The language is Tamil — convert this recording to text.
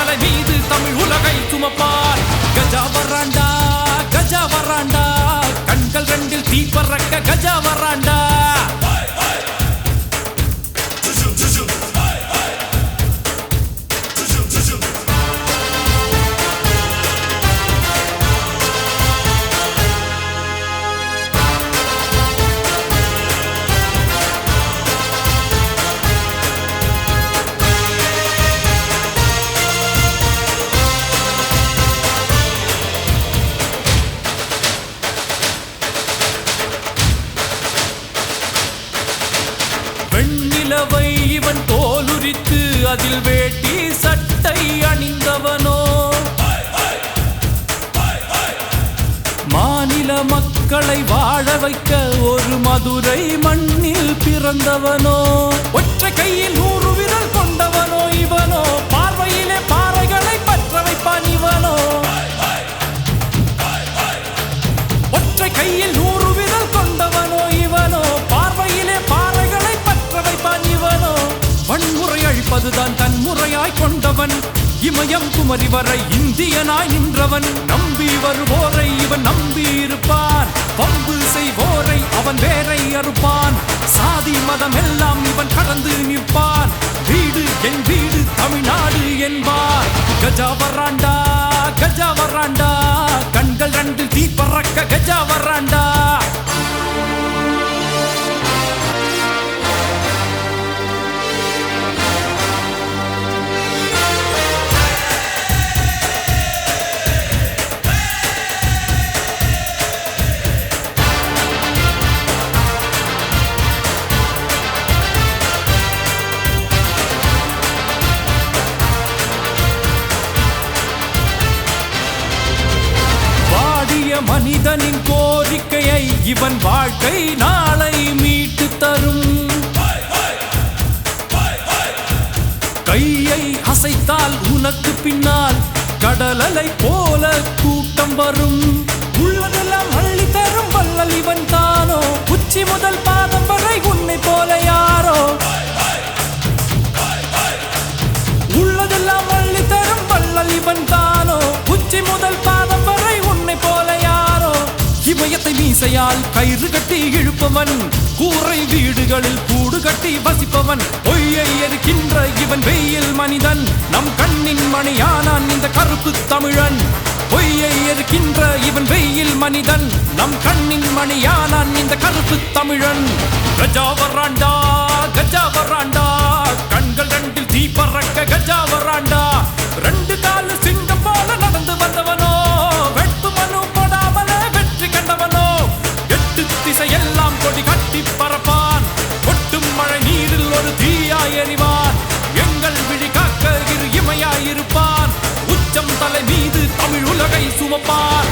தலை மீது தமிழ் உலகை சுமப்பார். கஜா வராண்டா கஜா வராண்டா, கண்கள் ரெண்டில் தீ பறக்க கஜா வராண்டா. வெண்ணிலவை இவன் தோலுரித்து அதில் வேட்டி சட்டை அணிந்தவனோ, மாநில மக்களை வாழ வைக்க ஒரு மதுரை மண்ணில் பிறந்தவனோ, ஒற்றை கையில் 100 விரல் கொண்டவனோ இவனோ, பார்வையிலே பாறைகளை பற்ற வைப்பான் இவனோ. ஒற்றை கையில் 100 விரல் கொண்டவனோ இவனோ, பார்வையிலே பாறைகளை பற்ற வைப்பான் இவனோ. வன்முறை அழிப்பதுதான் தன் முறையாய் கொண்டவன், இமயம் குமரி வரை இந்தியனாய் நின்றவன். நம்பி வருவோரை இவன் நம்பி இருப்பான், பம்பு செய்வோரை அவன் வேரை அறுப்பான். சாதி மதம் எல்லாம் இவன் கடந்து நிற்பான், வீடு என் வீடு தமிழ்நாடு என்பார். கஜா வராண்டா கஜா வராண்டா, கண்கள் ரெண்டில் தீ பறக்க கஜா வராண்டா. மனிதனின் கோரிக்கையை இவன் வாழ்க்கை நாளை மீட்டு தரும். கையை அசைத்தால் உனக்கு பின்னால் கடலலை போல கூட்டம் வரும். உள்ளதெல்லாம் அள்ளி தரும் வள்ளல் இவன் தானோ, உச்சி முதல் பாதம் வரை உன்னை போல யாரோ. உள்ளதெல்லாம் அள்ளி தரும் வள்ளல் இவன் தானோ, உச்சி முதல் பாதம் வரை உன்னை போல யாரோ. இமயத்தை மீசையால் கயிறு கட்டி இழுப்பவன், கூரை வீடுகளில் கூடு கட்டி வசிப்பவன். பொய்யை எரிக்கின்ற இவன் வெயில் மனிதன், நம் கண்ணின் மணியானான் இந்த கருப்பு தமிழன். பொய்யை எரிக்கின்ற இவன் வெயில் மனிதன், நம் கண்ணின் மணியானான் இந்த கருப்பு தமிழன். கஜா வராண்டா கஜா வராண்டா, கண்கள் ரெண்டில் தீ பறக்க கஜா வராண்டா. 2 காலு சிங்கம் போல நடந்து வந்தவனோ, வெட்டு மனு போடாமலே வெற்றி கண்டவனோ. 8 திசையெல்லாம் கொடி கட்டி பறப்பான், கொட்டும் மழை நீரில் ஒரு தீயாய் எறிவான். எங்கள் விழி காக்க இரு இமையாயிருப்பான், உச்சம் தலை மீது தமிழ் உலகை சுமப்பான்.